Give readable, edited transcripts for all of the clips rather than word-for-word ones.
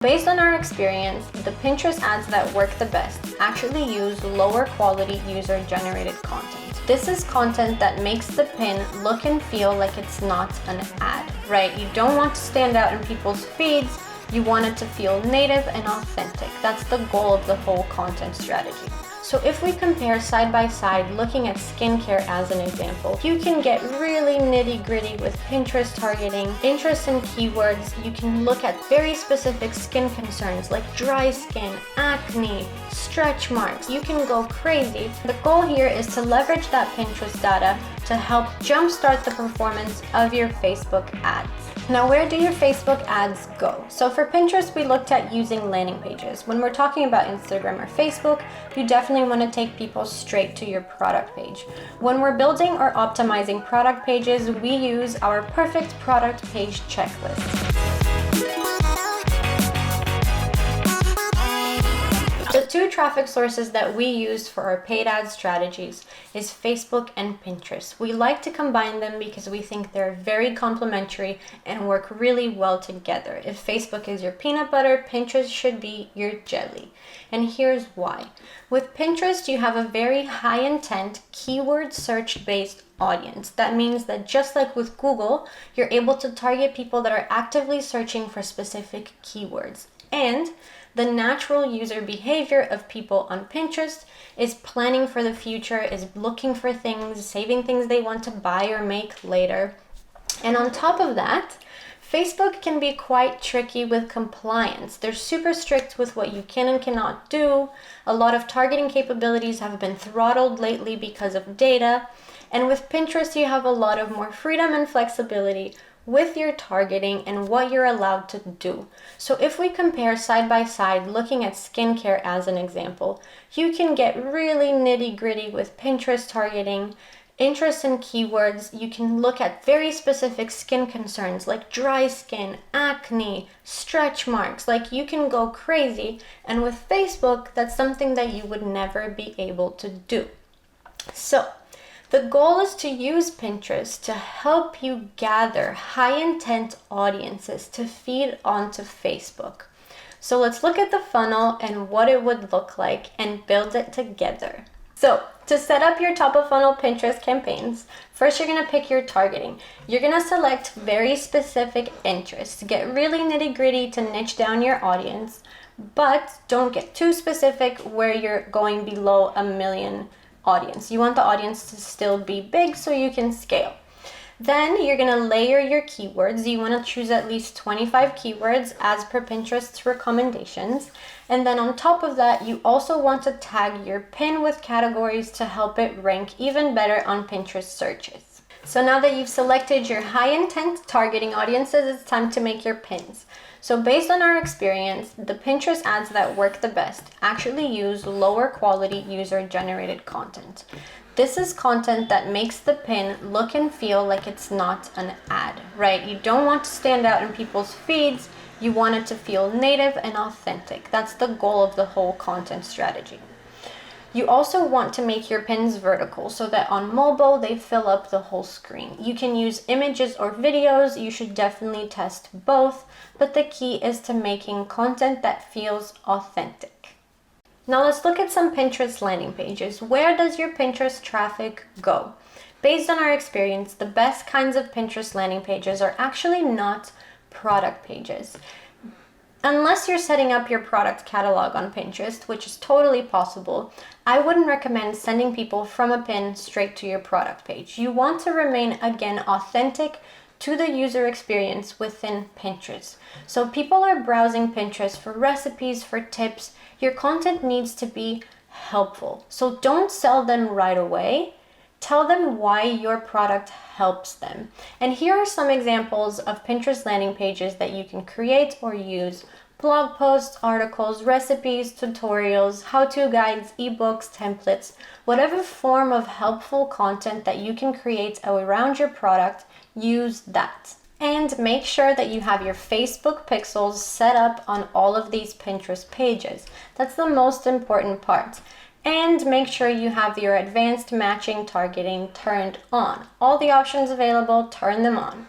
Based on our experience, the Pinterest ads that work the best actually use lower quality user-generated content. This is content that makes the pin look and feel like it's not an ad, right? You don't want to stand out in people's feeds. You want it to feel native and authentic. That's the goal of the whole content strategy. So if we compare side by side, looking at skincare as an example, you can get really nitty gritty with Pinterest targeting, interest in keywords. You can look at very specific skin concerns like dry skin, acne, stretch marks. You can go crazy. The goal here is to leverage that Pinterest data to help jumpstart the performance of your Facebook ads. Now, where do your Facebook ads go? So for Pinterest, we looked at using landing pages. When we're talking about Instagram or Facebook, you definitely want to take people straight to your product page. When we're building or optimizing product pages, we use our perfect product page checklist. The two traffic sources that we use for our paid ad strategies is Facebook and Pinterest. We like to combine them because we think they're very complementary and work really well together. If Facebook is your peanut butter, Pinterest should be your jelly. And here's why. With Pinterest, you have a very high intent, keyword search based audience. That means that just like with Google, you're able to target people that are actively searching for specific keywords. And the natural user behavior of people on Pinterest is planning for the future, is looking for things, saving things they want to buy or make later. And on top of that, Facebook can be quite tricky with compliance. They're super strict with what you can and cannot do. A lot of targeting capabilities have been throttled lately because of data. And with Pinterest, you have a lot of more freedom and flexibility with your targeting and what you're allowed to do. So if we compare side by side, looking at skincare as an example, you can get really nitty gritty with Pinterest targeting, interest in keywords. You can look at very specific skin concerns like dry skin, acne, stretch marks. Like, you can go crazy. And with Facebook, that's something that you would never be able to do. So the goal is to use Pinterest to help you gather high intent audiences to feed onto Facebook. So let's look at the funnel and what it would look like and build it together. So to set up your top of funnel Pinterest campaigns, first you're going to pick your targeting. You're going to select very specific interests. Get really nitty gritty to niche down your audience, but don't get too specific where you're going below 1 million audience. You want the audience to still be big so you can scale. Then you're going to layer your keywords. You want to choose at least 25 keywords as per Pinterest's recommendations. And then on top of that, you also want to tag your pin with categories to help it rank even better on Pinterest searches. So now that you've selected your high intent targeting audiences, it's time to make your pins. So based on our experience, the Pinterest ads that work the best actually use lower quality user-generated content. This is content that makes the pin look and feel like it's not an ad, right? You don't want to stand out in people's feeds. You want it to feel native and authentic. That's the goal of the whole content strategy. You also want to make your pins vertical so that on mobile they fill up the whole screen. You can use images or videos. You should definitely test both, but the key is to making content that feels authentic. Now let's look at some Pinterest landing pages. Where does your Pinterest traffic go? Based on our experience, the best kinds of Pinterest landing pages are actually not product pages. Unless you're setting up your product catalog on Pinterest, which is totally possible, I wouldn't recommend sending people from a pin straight to your product page. You want to remain, again, authentic to the user experience within Pinterest. So people are browsing Pinterest for recipes, for tips. Your content needs to be helpful. So don't sell them right away. Tell them why your product helps them. And here are some examples of Pinterest landing pages that you can create or use. Blog posts, articles, recipes, tutorials, how-to guides, ebooks, templates, whatever form of helpful content that you can create around your product, use that. And make sure that you have your Facebook pixels set up on all of these Pinterest pages. That's the most important part. And make sure you have your advanced matching targeting turned on. All the options available, turn them on.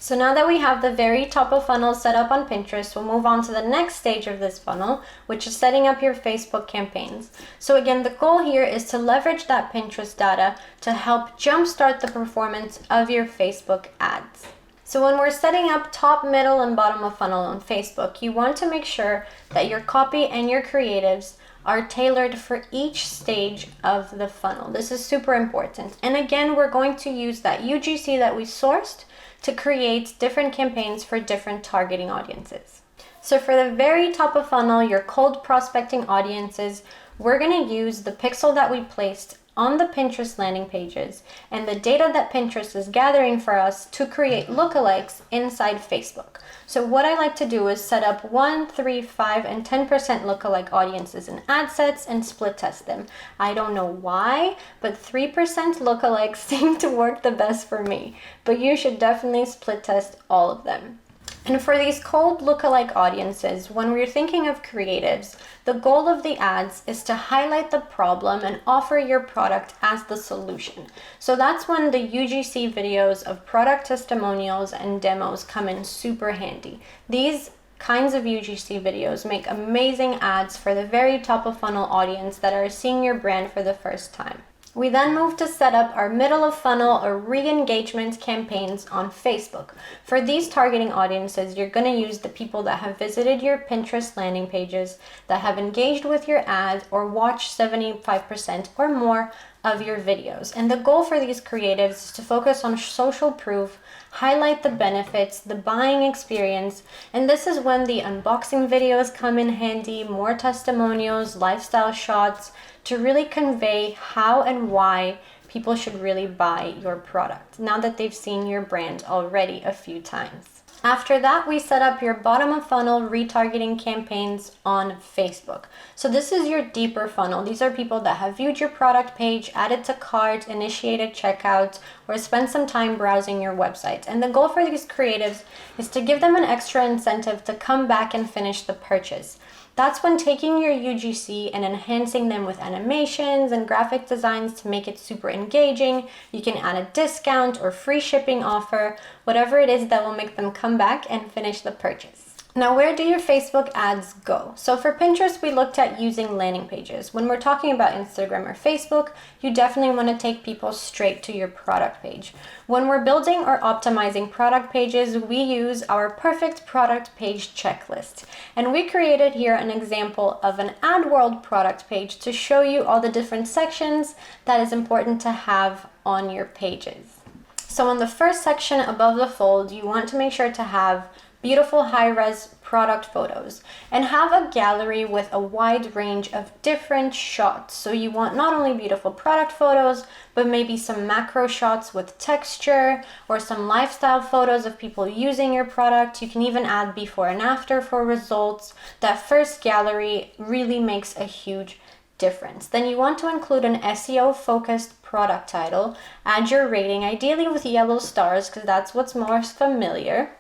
So now that we have the very top of funnel set up on Pinterest, we'll move on to the next stage of this funnel, which is setting up your Facebook campaigns. So again, the goal here is to leverage that Pinterest data to help jumpstart the performance of your Facebook ads. So when we're setting up top, middle, and bottom of funnel on Facebook, you want to make sure that your copy and your creatives are tailored for each stage of the funnel. This is super important. And again, we're going to use that UGC that we sourced to create different campaigns for different targeting audiences. So for the very top of funnel, your cold prospecting audiences, we're going to use the pixel that we placed on the Pinterest landing pages and the data that Pinterest is gathering for us to create lookalikes inside Facebook. So what I like to do is set up 1, 3, 5, and 10% lookalike audiences in ad sets and split test them. I don't know why, but 3% lookalikes seem to work the best for me, but you should definitely split test all of them. And for these cold lookalike audiences, when we're thinking of creatives, the goal of the ads is to highlight the problem and offer your product as the solution. So that's when the UGC videos of product testimonials and demos come in super handy. These kinds of UGC videos make amazing ads for the very top of funnel audience that are seeing your brand for the first time. We then move to set up our middle of funnel or re-engagement campaigns on Facebook. For these targeting audiences, you're going to use the people that have visited your Pinterest landing pages, that have engaged with your ad, or watched 75% or more of your videos. And the goal for these creatives is to focus on social proof, highlight the benefits, the buying experience, and this is when the unboxing videos come in handy, more testimonials, lifestyle shots, to really convey how and why people should really buy your product now that they've seen your brand already a few times. After that, we set up your bottom of funnel retargeting campaigns on Facebook. So this is your deeper funnel. These are people that have viewed your product page, added to cart, initiated checkout, or spent some time browsing your website. And the goal for these creatives is to give them an extra incentive to come back and finish the purchase. That's when taking your UGC and enhancing them with animations and graphic designs to make it super engaging. You can add a discount or free shipping offer, whatever it is that will make them come back and finish the purchase. Now, where do your Facebook ads go? So for Pinterest, we looked at using landing pages. When we're talking about Instagram or Facebook, you definitely want to take people straight to your product page. When we're building or optimizing product pages, we use our perfect product page checklist. And we created here an example of an AdWorld product page to show you all the different sections that is important to have on your pages. So in the first section above the fold, you want to make sure to have beautiful high-res product photos and have a gallery with a wide range of different shots. So you want not only beautiful product photos, but maybe some macro shots with texture or some lifestyle photos of people using your product. You can even add before and after for results. That first gallery really makes a huge difference. Then you want to include an SEO focused product title, add your rating, ideally with yellow stars because that's what's most familiar.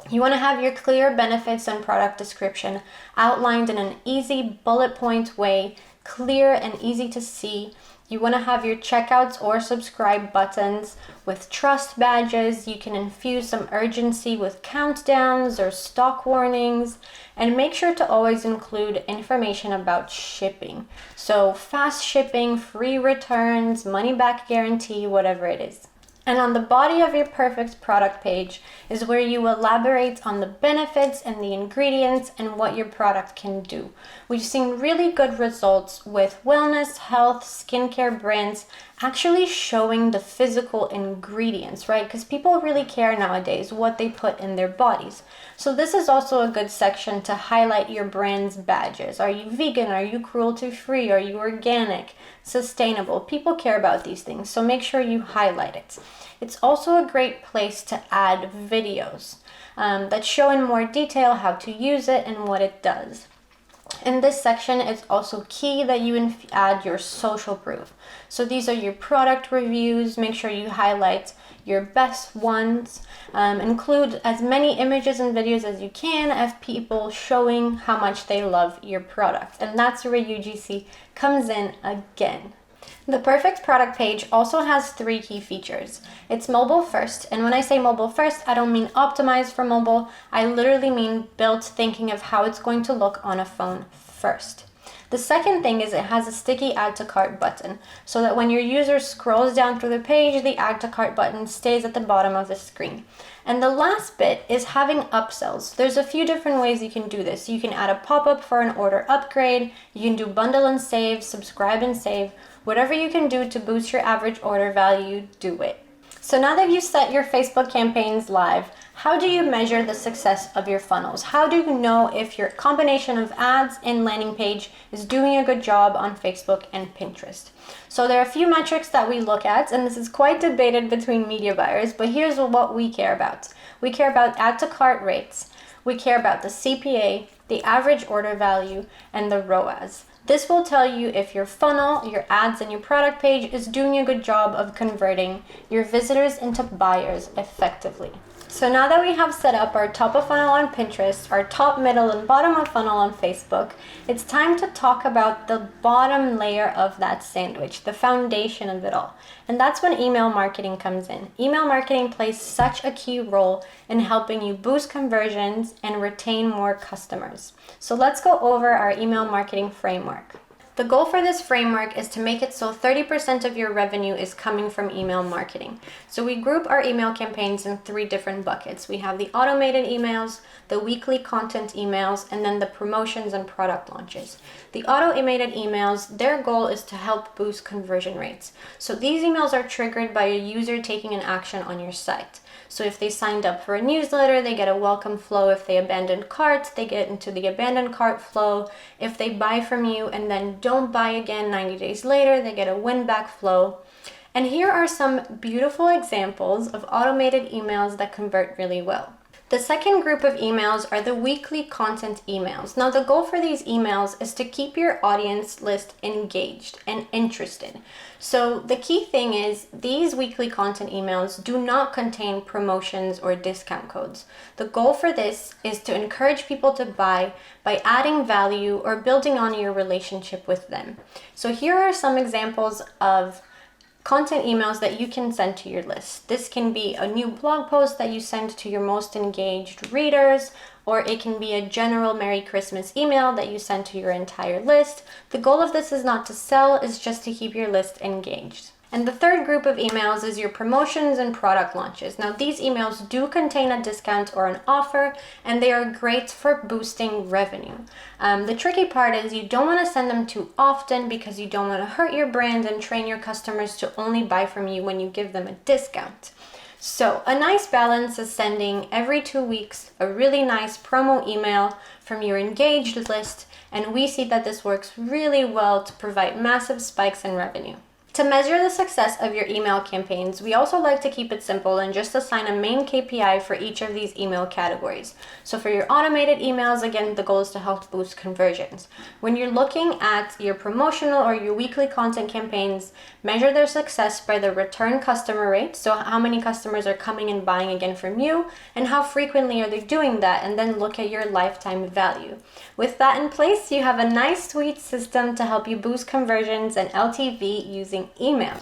You want to have your clear benefits and product description outlined in an easy bullet point way, clear and easy to see. You want to have your checkouts or subscribe buttons with trust badges. You can infuse some urgency with countdowns or stock warnings, and make sure to always include information about shipping. So fast shipping, free returns, money back guarantee, whatever it is. And on the body of your perfect product page is where you elaborate on the benefits and the ingredients and what your product can do. We've seen really good results with wellness, health, skincare brands actually showing the physical ingredients, right? Because people really care nowadays what they put in their bodies. So this is also a good section to highlight your brand's badges. Are you vegan? Are you cruelty-free? Are you organic? Sustainable? People care about these things, so make sure you highlight it. It's also a great place to add videos that show in more detail how to use it and what it does. In this section, it's also key that you add your social proof. So these are your product reviews. Make sure you highlight your best ones. Include as many images and videos as you can of people showing how much they love your product. And that's where UGC comes in again. The perfect product page also has 3 key features. It's mobile first, and when I say mobile first, I don't mean optimized for mobile. I literally mean built thinking of how it's going to look on a phone first. The second thing is it has a sticky add to cart button, so that when your user scrolls down through the page, the add to cart button stays at the bottom of the screen. And the last bit is having upsells. There's a few different ways you can do this. You can add a pop-up for an order upgrade, you can do bundle and save, subscribe and save. Whatever you can do to boost your average order value, do it. So now that you've set your Facebook campaigns live, how do you measure the success of your funnels? How do you know if your combination of ads and landing page is doing a good job on Facebook and Pinterest? So there are a few metrics that we look at, and this is quite debated between media buyers, but here's what we care about. We care about add to cart rates, we care about the CPA, the average order value, and the ROAS. This will tell you if your funnel, your ads, and your product page is doing a good job of converting your visitors into buyers effectively. So now that we have set up our top of funnel on Pinterest, our top, middle, and bottom of funnel on Facebook, it's time to talk about the bottom layer of that sandwich, the foundation of it all. And that's when email marketing comes in. Email marketing plays such a key role in helping you boost conversions and retain more customers. So let's go over our email marketing framework. The goal for this framework is to make it so 30% of your revenue is coming from email marketing. So we group our email campaigns in 3 different buckets. We have the automated emails, the weekly content emails, and then the promotions and product launches. The automated emails, their goal is to help boost conversion rates. So these emails are triggered by a user taking an action on your site. So if they signed up for a newsletter, they get a welcome flow. If they abandoned cart, they get into the abandoned cart flow. If they buy from you and then don't buy again 90 days later, they get a win back flow. And here are some beautiful examples of automated emails that convert really well. The second group of emails are the weekly content emails. Now, the goal for these emails is to keep your audience list engaged and interested. So the key thing is these weekly content emails do not contain promotions or discount codes. The goal for this is to encourage people to buy by adding value or building on your relationship with them. So here are some examples of content emails that you can send to your list. This can be a new blog post that you send to your most engaged readers, or it can be a general Merry Christmas email that you send to your entire list. The goal of this is not to sell, it's just to keep your list engaged. And the third group of emails is your promotions and product launches. Now, these emails do contain a discount or an offer, and they are great for boosting revenue. The tricky part is you don't want to send them too often because you don't want to hurt your brand and train your customers to only buy from you when you give them a discount. So a nice balance is sending every 2 weeks a really nice promo email from your engaged list, and we see that this works really well to provide massive spikes in revenue. To measure the success of your email campaigns, we also like to keep it simple and just assign a main KPI for each of these email categories. So for your automated emails, again, the goal is to help boost conversions. When you're looking at your promotional or your weekly content campaigns, measure their success by the return customer rate, so how many customers are coming and buying again from you, and how frequently are they doing that, and then look at your lifetime value. With that in place, you have a nice, sweet system to help you boost conversions and LTV using email.